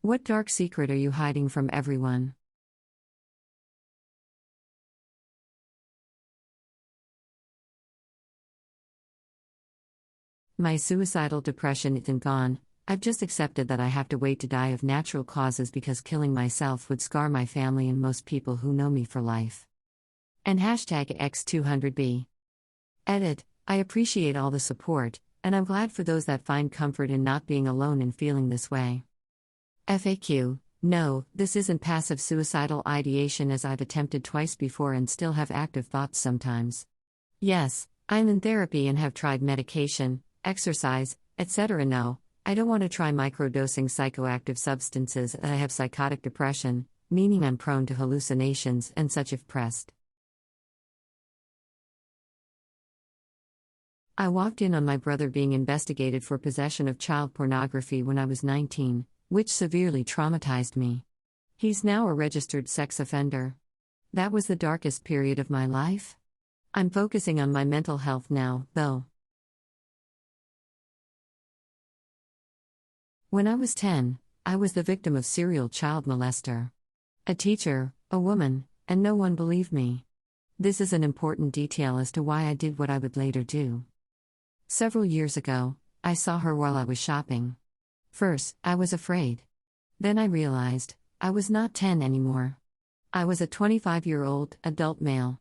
What dark secret are you hiding from everyone? My suicidal depression isn't gone. I've just accepted that I have to wait to die of natural causes because killing myself would scar my family and most people who know me for life. And hashtag X200B. Edit. I appreciate all the support, and I'm glad for those that find comfort in not being alone in feeling this way. FAQ. No, this isn't passive suicidal ideation as I've attempted twice before and still have active thoughts sometimes. Yes, I'm in therapy and have tried medication, exercise, etc. No, I don't want to try microdosing psychoactive substances and I have psychotic depression, meaning I'm prone to hallucinations and such if pressed. I walked in on my brother being investigated for possession of child pornography when I was 19, which severely traumatized me. He's now a registered sex offender. That was the darkest period of my life. I'm focusing on my mental health now, though. When I was 10, I was the victim of serial child molester. A teacher, a woman, and no one believed me. This is an important detail as to why I did what I would later do. Several years ago, I saw her while I was shopping. First, I was afraid. Then I realized, I was not 10 anymore. I was a 25-year-old adult male.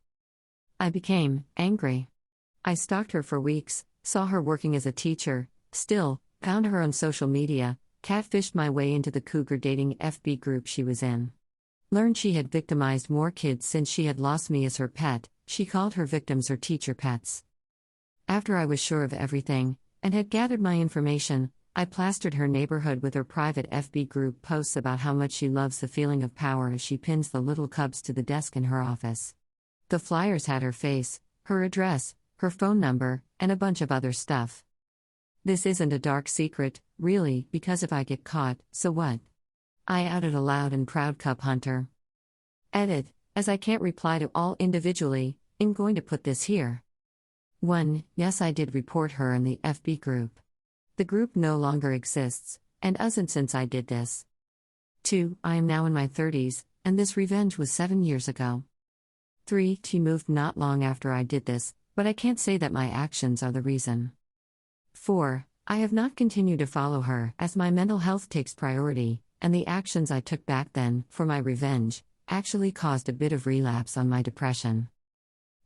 I became angry. I stalked her for weeks, saw her working as a teacher, found her on social media, catfished my way into the cougar dating FB group she was in. Learned she had victimized more kids since she had lost me as her pet. She called her victims her teacher pets. After I was sure of everything, and had gathered my information, I plastered her neighborhood with her private FB group posts about how much she loves the feeling of power as she pins the little cubs to the desk in her office. The flyers had her face, her address, her phone number, and a bunch of other stuff. This isn't a dark secret, really, because if I get caught, so what? I outed a loud and proud cub hunter. Edit. As I can't reply to all individually, I'm going to put this here. 1. Yes, I did report her in the FB group. The group no longer exists, and hasn't since I did this. 2. I am now in my 30s, and this revenge was 7 years ago. 3. She moved not long after I did this, but I can't say that my actions are the reason. 4. I have not continued to follow her, as my mental health takes priority, and the actions I took back then, for my revenge, actually caused a bit of relapse on my depression.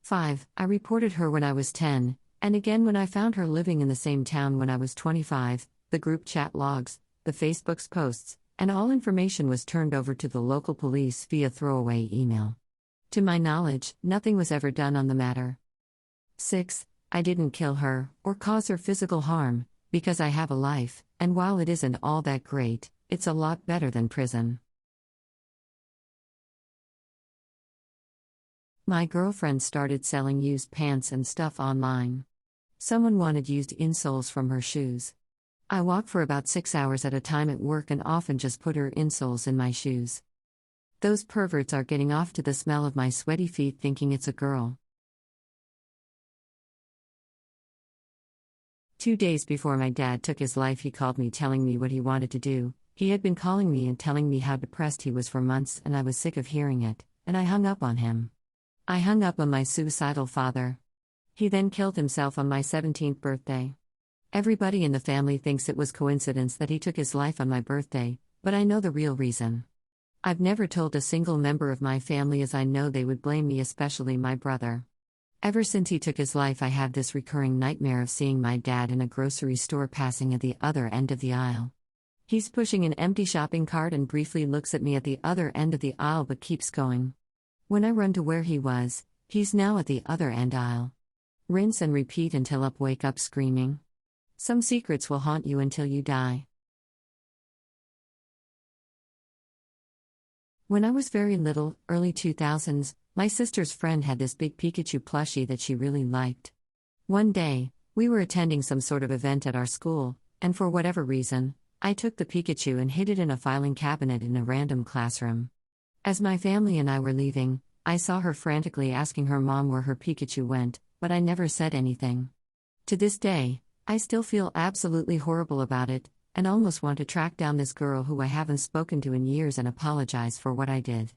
5. I reported her when I was 10, and again when I found her living in the same town when I was 25. The group chat logs, the Facebook's posts, and all information was turned over to the local police via throwaway email. To my knowledge, nothing was ever done on the matter. 6. I didn't kill her, or cause her physical harm, because I have a life, and while it isn't all that great, it's a lot better than prison. My girlfriend started selling used pants and stuff online. Someone wanted used insoles from her shoes. I walk for about 6 hours at a time at work and often just put her insoles in my shoes. Those perverts are getting off to the smell of my sweaty feet thinking it's a girl. 2 days before my dad took his life, he called me telling me what he wanted to do. He had been calling me and telling me how depressed he was for months, and I was sick of hearing it, and I hung up on him. I hung up on my suicidal father. He then killed himself on my 17th birthday. Everybody in the family thinks it was coincidence that he took his life on my birthday, but I know the real reason. I've never told a single member of my family as I know they would blame me, especially my brother. Ever since he took his life, I have this recurring nightmare of seeing my dad in a grocery store passing at the other end of the aisle. He's pushing an empty shopping cart and briefly looks at me at the other end of the aisle but keeps going. When I run to where he was, he's now at the other end aisle. Rinse and repeat until I wake up screaming. Some secrets will haunt you until you die. When I was very little, early 2000s, my sister's friend had this big Pikachu plushie that she really liked. One day, we were attending some sort of event at our school, and for whatever reason, I took the Pikachu and hid it in a filing cabinet in a random classroom. As my family and I were leaving, I saw her frantically asking her mom where her Pikachu went, but I never said anything. To this day, I still feel absolutely horrible about it, and almost want to track down this girl who I haven't spoken to in years and apologize for what I did.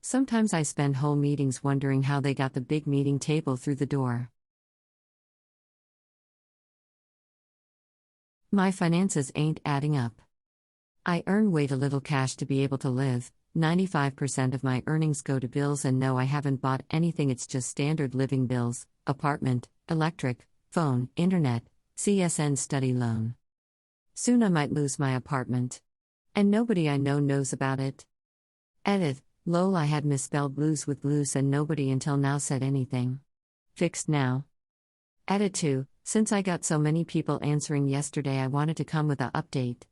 Sometimes I spend whole meetings wondering how they got the big meeting table through the door. My finances ain't adding up. I earn way too little cash to be able to live. 95% of my earnings go to bills, and no, I haven't bought anything, it's just standard living bills, apartment, electric, phone, internet, CSN study loan. Soon I might lose my apartment. And nobody I know knows about it. Edit, lol, I had misspelled lose with loose and nobody until now said anything. Fixed now. Edit 2, since I got so many people answering yesterday, I wanted to come with a update.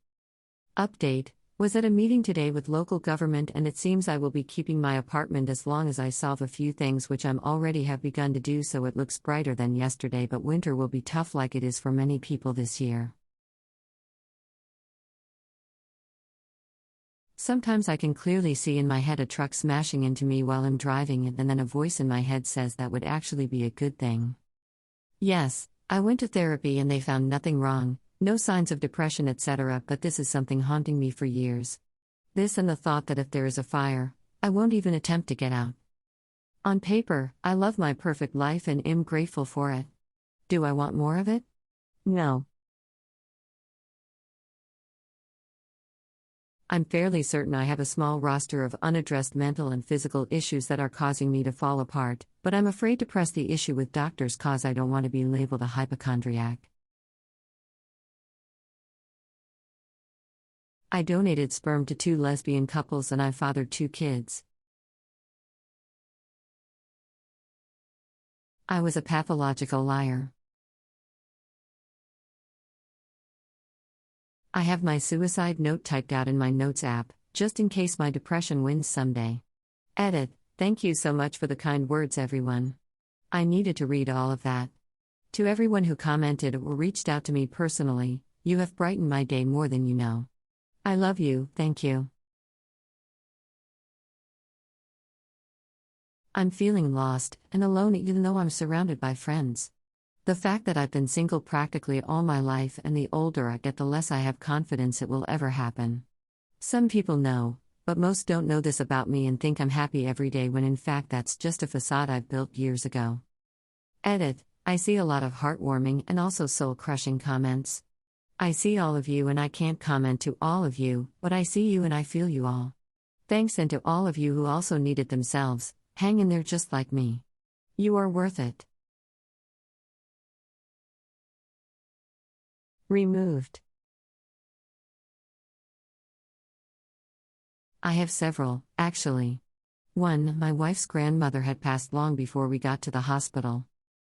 Update, was at a meeting today with local government, and it seems I will be keeping my apartment as long as I solve a few things which I'm already have begun to do, so it looks brighter than yesterday, but winter will be tough like it is for many people this year. Sometimes I can clearly see in my head a truck smashing into me while I'm driving, and then a voice in my head says that would actually be a good thing. Yes, I went to therapy and they found nothing wrong, no signs of depression, etc., but this is something haunting me for years. This and the thought that if there is a fire, I won't even attempt to get out. On paper, I love my perfect life and am grateful for it. Do I want more of it? No. I'm fairly certain I have a small roster of unaddressed mental and physical issues that are causing me to fall apart, but I'm afraid to press the issue with doctors cause I don't want to be labeled a hypochondriac. I donated sperm to 2 lesbian couples and I fathered 2 kids. I was a pathological liar. I have my suicide note typed out in my notes app, just in case my depression wins someday. Edit, thank you so much for the kind words, everyone. I needed to read all of that. To everyone who commented or reached out to me personally, you have brightened my day more than you know. I love you, thank you. I'm feeling lost and alone even though I'm surrounded by friends. The fact that I've been single practically all my life, and the older I get the less I have confidence it will ever happen. Some people know, but most don't know this about me and think I'm happy every day when in fact that's just a facade I've built years ago. Edit, I see a lot of heartwarming and also soul-crushing comments. I see all of you and I can't comment to all of you, but I see you and I feel you all. Thanks, and to all of you who also need it themselves, hang in there just like me. You are worth it. Removed. I have several, actually. 1. My wife's grandmother had passed long before we got to the hospital.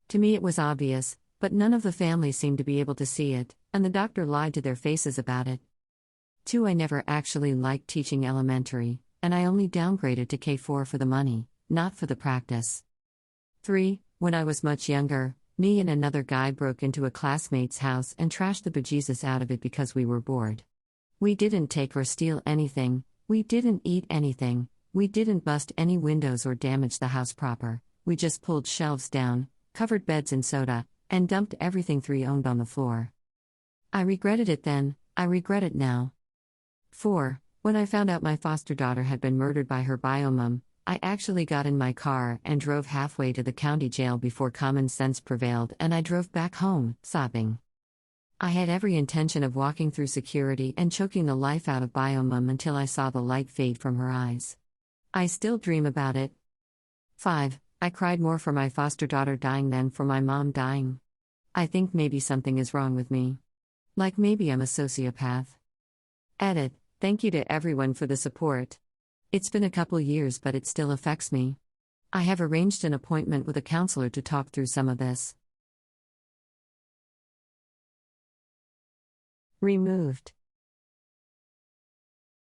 To me it was obvious, but none of the family seemed to be able to see it, and the doctor lied to their faces about it. 2. I never actually liked teaching elementary, and I only downgraded to K4 for the money, not for the practice. 3. When I was much younger, me and another guy broke into a classmate's house and trashed the bejesus out of it because we were bored. We didn't take or steal anything, we didn't eat anything, we didn't bust any windows or damage the house proper, we just pulled shelves down, covered beds in soda, and dumped everything 3 owned on the floor. I regretted it then, I regret it now. 4. When I found out my foster daughter had been murdered by her biomom, I actually got in my car and drove halfway to the county jail before common sense prevailed, and I drove back home, sobbing. I had every intention of walking through security and choking the life out of biomom until I saw the light fade from her eyes. I still dream about it. 5. I cried more for my foster daughter dying than for my mom dying. I think maybe something is wrong with me. Like maybe I'm a sociopath. Edit, thank you to everyone for the support. It's been a couple years, but it still affects me. I have arranged an appointment with a counselor to talk through some of this. Removed.